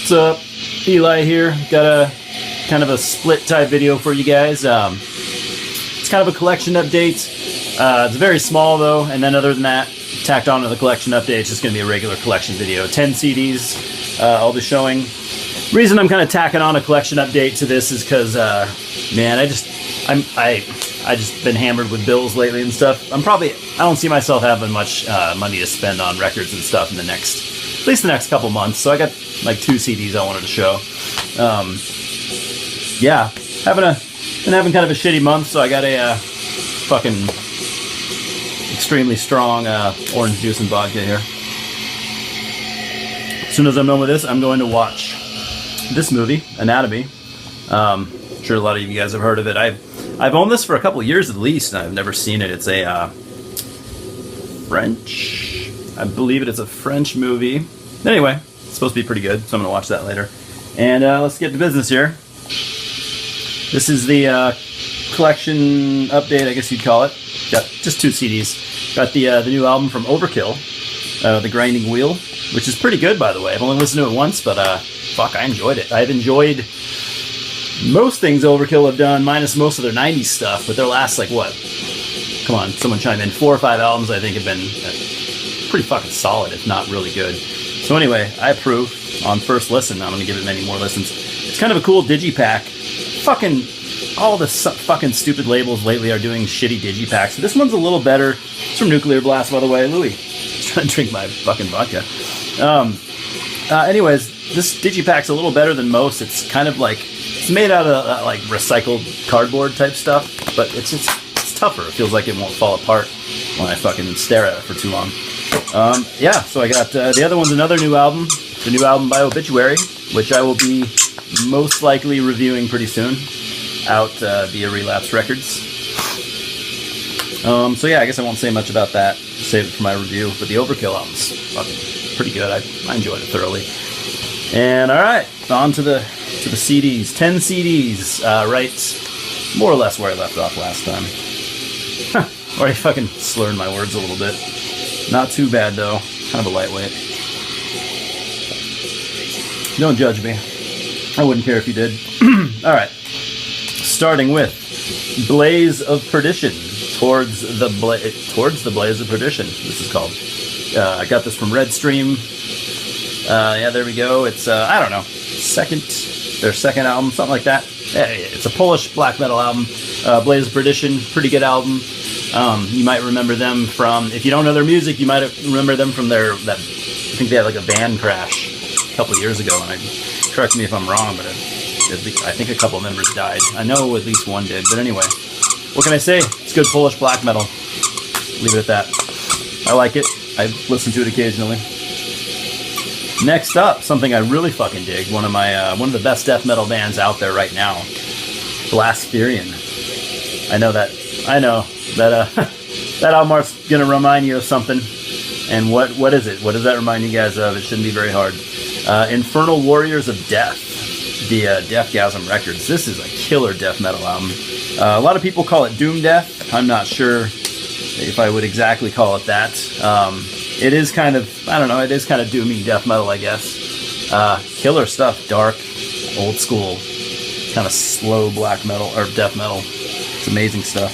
What's up? Eli here. Got a kind of a split type video for you guys. It's kind of a collection update. It's very small though, and then other than that, tacked on to the collection update, it's just going to be a regular collection video. 10 CDs I'll be showing. Reason I'm kind of tacking on a collection update to this is because, man, I just been hammered with bills lately and stuff. I don't see myself having much money to spend on records and stuff in at least the next couple months. So I got like 2 CDs I wanted to show. Yeah, been having kind of a shitty month, so I got a fucking extremely strong orange juice and vodka here. As soon as I'm done with this, I'm going to watch this movie, Anatomy. I'm sure a lot of you guys have heard of it. I've owned this for a couple of years at least, and I've never seen it. It's a French, I believe it's a French movie. Anyway, it's supposed to be pretty good, so I'm going to watch that later. And let's get to business here. This is the collection update, I guess you'd call it. Got just 2 CDs. Got the new album from Overkill, The Grinding Wheel, which is pretty good, by the way. I've only listened to it once, but fuck, I enjoyed it. I've enjoyed most things Overkill have done, minus most of their 90s stuff, but their last, like, what? Come on, someone chime in. 4 or 5 albums, I think, have been pretty fucking solid, if not really good. So anyway, I approve. On first listen, I'm going to give it many more listens. It's kind of a cool digipack. Fucking all the fucking stupid labels lately are doing shitty digipacks. This one's a little better. It's from Nuclear Blast, by the way. Louis, just trying to drink my fucking vodka. Anyways, this digipack's a little better than most. It's kind of like, it's made out of like recycled cardboard type stuff, but it's tougher. It feels like it won't fall apart when I fucking stare at it for too long. Yeah, so I got the other one's another new album, the new album by Obituary, which I will be most likely reviewing pretty soon, out via Relapse Records. So yeah, I guess I won't say much about that. Save it for my review. But the Overkill album's fucking pretty good. I enjoyed it thoroughly. And all right, on to the CDs. 10 CDs, right, more or less where I left off last time. Already fucking slurring my words a little bit. Not too bad though. Kind of a lightweight. Don't judge me. I wouldn't care if you did. All right. Starting with Blaze of Perdition. Towards the Blaze of Perdition, this is called. I got this from Redstream. Yeah, there we go. It's, I don't know, their second album, something like that. Yeah, it's a Polish black metal album. Blaze of Perdition, pretty good album. You might remember them from, if you don't know their music, you might remember them from I think they had like a van crash a couple of years ago, and correct me if I'm wrong, but I think a couple of members died. I know at least one did, but anyway. What can I say? It's good Polish black metal. Leave it at that. I like it. I listen to it occasionally. Next up, something I really fucking dig. One of the best death metal bands out there right now. Blaspherian. I know that that album art's gonna remind you of something. And what is it? What does that remind you guys of? It shouldn't be very hard. Infernal Warriors of Death via Deathgasm Records. This is a killer death metal album. A lot of people call it Doom Death. I'm not sure if I would exactly call it that. It is kind of, I don't know, it is kind of doomy death metal, I guess. Killer stuff, dark, old school, kind of slow black metal or death metal. It's amazing stuff.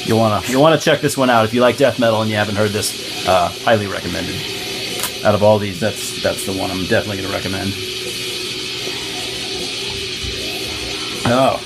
You'll wanna check this one out if you like death metal and you haven't heard this. Highly recommended. Out of all these, that's the one I'm definitely gonna recommend. Oh,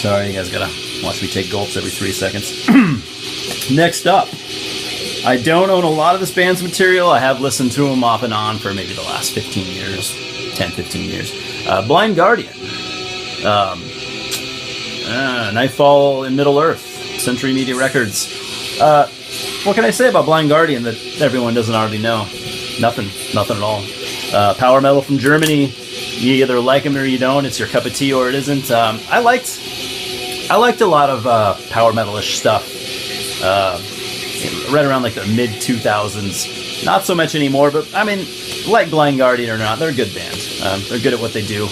sorry, you guys gotta watch me take gulps every 3 seconds. Next up, I don't own a lot of this band's material. I have listened to them off and on for maybe the last 15 years, 10, 15 years. Blind Guardian, Nightfall in Middle Earth, Century Media Records. What can I say about Blind Guardian that everyone doesn't already know? Nothing at all. Power metal from Germany. You either like them or you don't. It's your cup of tea or it isn't. I liked a lot of power metal-ish stuff. Right around like the mid 2000s. Not so much anymore, but I mean, like Blind Guardian or not, they're a good band. They're good at what they do.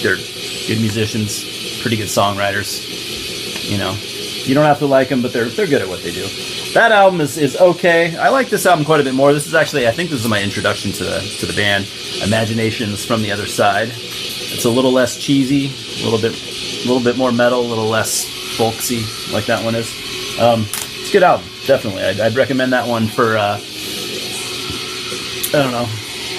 They're good musicians, pretty good songwriters. You know, You don't have to like them, but they're good at what they do. That album is okay. I like this album quite a bit more. This is actually, I think this is my introduction to the band. Imaginations from the Other Side. It's a little less cheesy, a little bit more metal, a little less folksy, like that one is. It's a good album, definitely. I'd recommend that one for I don't know,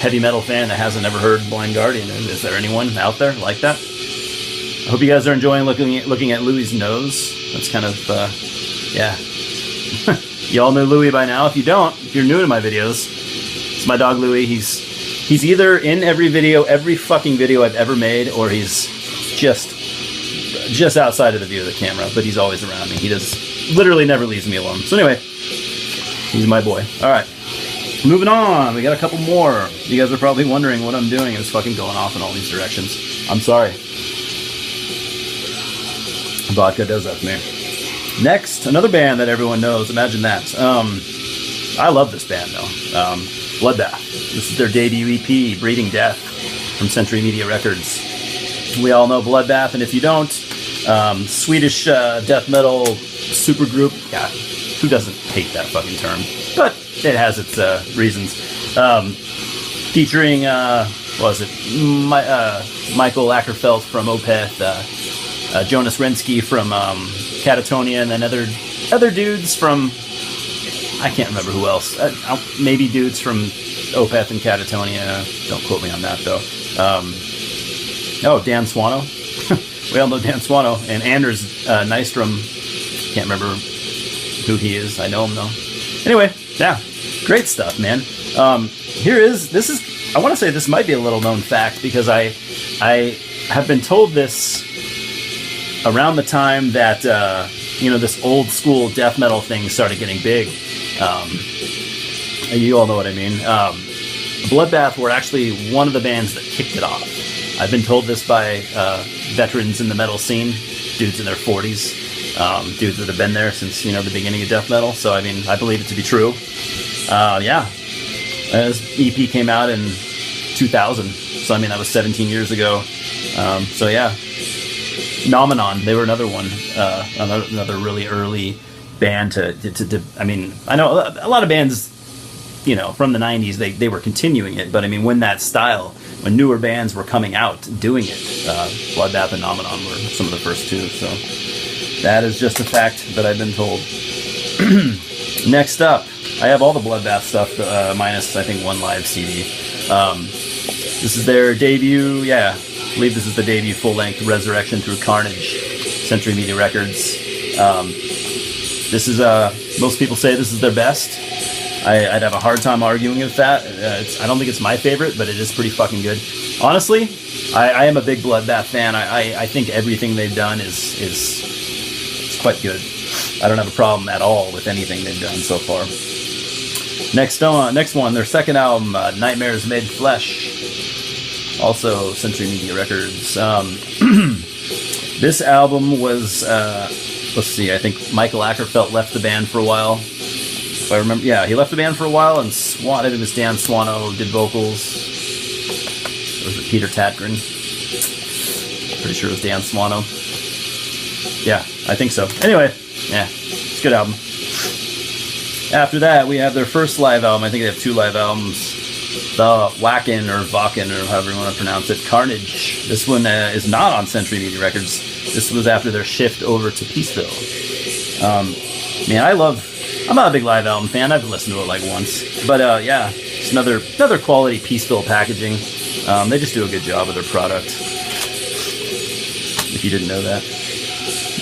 heavy metal fan that hasn't ever heard Blind Guardian. Is there anyone out there like that? I hope you guys are enjoying looking at Louie's nose. That's kind of yeah. You all know Louie by now. If you don't, if you're new to my videos, it's my dog Louie. He's either in every fucking video I've ever made, or he's just outside of the view of the camera, but he's always around me. He literally never leaves me alone. So anyway, he's my boy. All right, moving on. We got a couple more. You guys are probably wondering what I'm doing. It's fucking going off in all these directions. I'm sorry. Vodka does that to me. Next, another band that everyone knows. Imagine that. I love this band, though. Bloodbath. This is their debut EP, Breeding Death, from Century Media Records. We all know Bloodbath, and if you don't, Swedish death metal supergroup. God, who doesn't hate that fucking term? But it has its reasons. Featuring, what was it? Michael Ackerfeld from Opeth, Jonas Rensky from Catatonia, and then other dudes from, I can't remember who else. Maybe dudes from Opeth and Catatonia. Don't quote me on that, though. Dan Swano. We all know Dan Swano. And Anders Nystrom. Can't remember who he is. I know him, though. Anyway, yeah. Great stuff, man. I want to say this might be a little known fact, because I have been told this around the time that this old school death metal thing started getting big. You all know what I mean. Bloodbath were actually one of the bands that kicked it off. I've been told this by veterans in the metal scene, dudes in their 40s, dudes that have been there since the beginning of death metal. So I mean, I believe it to be true. Yeah, this EP came out in 2000. So I mean, that was 17 years ago. So yeah. Nomenon, they were another one, another really early band to I mean, I know a lot of bands, from the 90s, they were continuing it, but I mean, when newer bands were coming out doing it, Bloodbath and Nomenon were some of the first two, so that is just a fact that I've been told. Next up, I have all the Bloodbath stuff, minus, I think, one live CD. This is their debut, I believe this is the debut full-length Resurrection Through Carnage, Century Media Records. This is, most people say this is their best. I'd have a hard time arguing with that. I don't think it's my favorite, but it is pretty fucking good. Honestly, I am a big Bloodbath fan. I think everything they've done is quite good. I don't have a problem at all with anything they've done so far. Next one, their second album, Nightmares Made Flesh. Also Century Media Records. This album was, let's see, I think Michael Ackerfeld left the band for a while. If I remember, he left the band for a while, and I think it was Dan Swano did vocals. Or was it Peter Tatgren? Pretty sure it was Dan Swano. Yeah, I think so. Anyway, it's a good album. After that, we have their first live album. I think they have two live albums. The Wacken or however you want to pronounce it, Carnage. This one is not on Century Media Records. This was after their shift over to Peaceville. I'm not a big live album fan. I've listened to it like once, but it's another quality Peaceville packaging. They just do a good job with their product. If you didn't know that.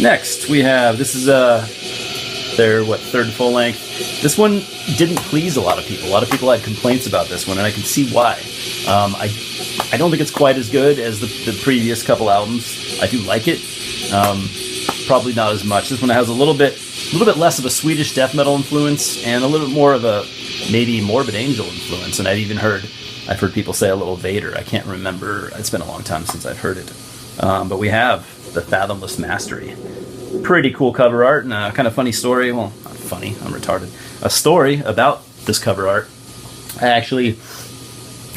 Next, we have this is their third full length. This one didn't please a lot of people. A lot of people had complaints about this one, and I can see why. I don't think it's quite as good as the previous couple albums. I do like it. Probably not as much. This one has a little bit less of a Swedish death metal influence and a little bit more of a maybe Morbid Angel influence. And I've heard people say a little Vader. I can't remember. It's been a long time since I've heard it. But we have the Fathomless Mastery. Pretty cool cover art and a kind of funny story. Well, not funny. I'm retarded. A story about this cover art. I actually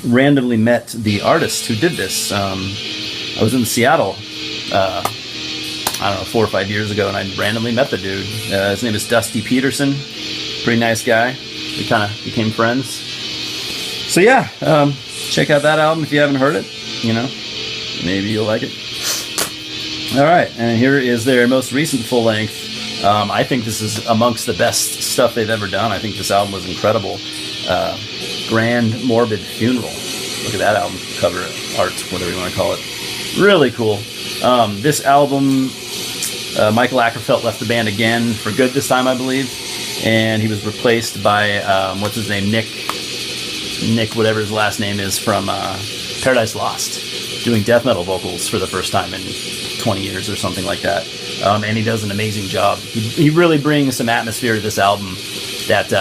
randomly met the artist who did this. I was in Seattle I don't know, 4 or 5 years ago, and I randomly met the dude. His name is Dusty Peterson. Pretty nice guy. We kind of became friends. So yeah, check out that album if you haven't heard it. You know, maybe you'll like it. All right, and here is their most recent full length. I think this is amongst the best stuff they've ever done. I think this album was incredible. Grand Morbid Funeral. Look at that album cover art, whatever you want to call it. Really cool. This album, Michael Ackerfeld left the band again for good this time, I believe, and he was replaced by what's his name, Nick, whatever his last name is, from Paradise Lost, doing death metal vocals for the first time in 20 years or something like that. And he does an amazing job. He really brings some atmosphere to this album that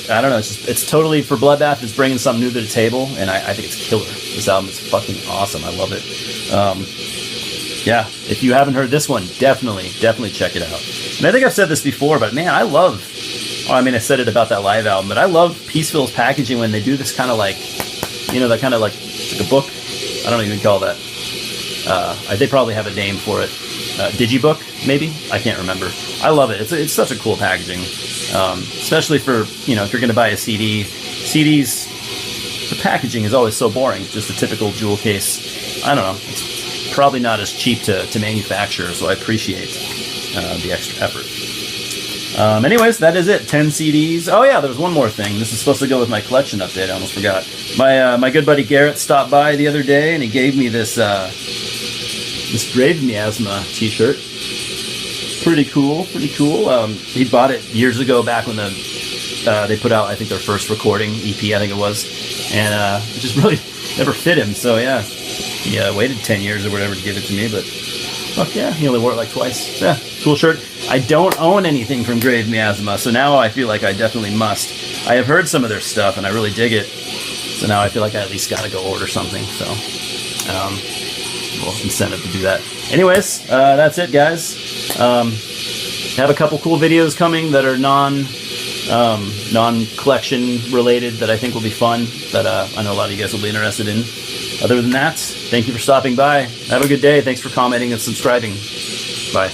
I don't know, it's totally, for Bloodbath, it's bringing something new to the table, and I think it's killer. This album is fucking awesome. I love it. Yeah, if you haven't heard this one, definitely check it out. And I think I've said this before, but man, I said it about that live album, but I love Peaceville's packaging when they do this kind of like, that kind of like a book. I don't even call that. They probably have a name for it. Digibook, maybe? I can't remember. I love it. It's such a cool packaging. Especially for, if you're going to buy a CD. CDs, the packaging is always so boring. Just a typical jewel case. I don't know. It's probably not as cheap to manufacture, so I appreciate the extra effort. Anyways, that is it. 10 CDs. Oh yeah, there was one more thing. This is supposed to go with my collection update. I almost forgot. My good buddy Garrett stopped by the other day, and he gave me this Grave Miasma t-shirt. Pretty cool. He bought it years ago, back when they put out, I think, their first recording EP, I think it was, and it just really never fit him. So yeah, he waited 10 years or whatever to give it to me, but fuck yeah, he only wore it like twice. Yeah, cool shirt. I don't own anything from Grave Miasma, so now I feel like I definitely must. I have heard some of their stuff, and I really dig it. So now I feel like I at least got to go order something. So, incentive to do that. Anyways, that's it, guys. Have a couple cool videos coming that are non-collection related that I think will be fun, that I know a lot of you guys will be interested in. Other than that, thank you for stopping by. Have a good day. Thanks for commenting and subscribing. Bye.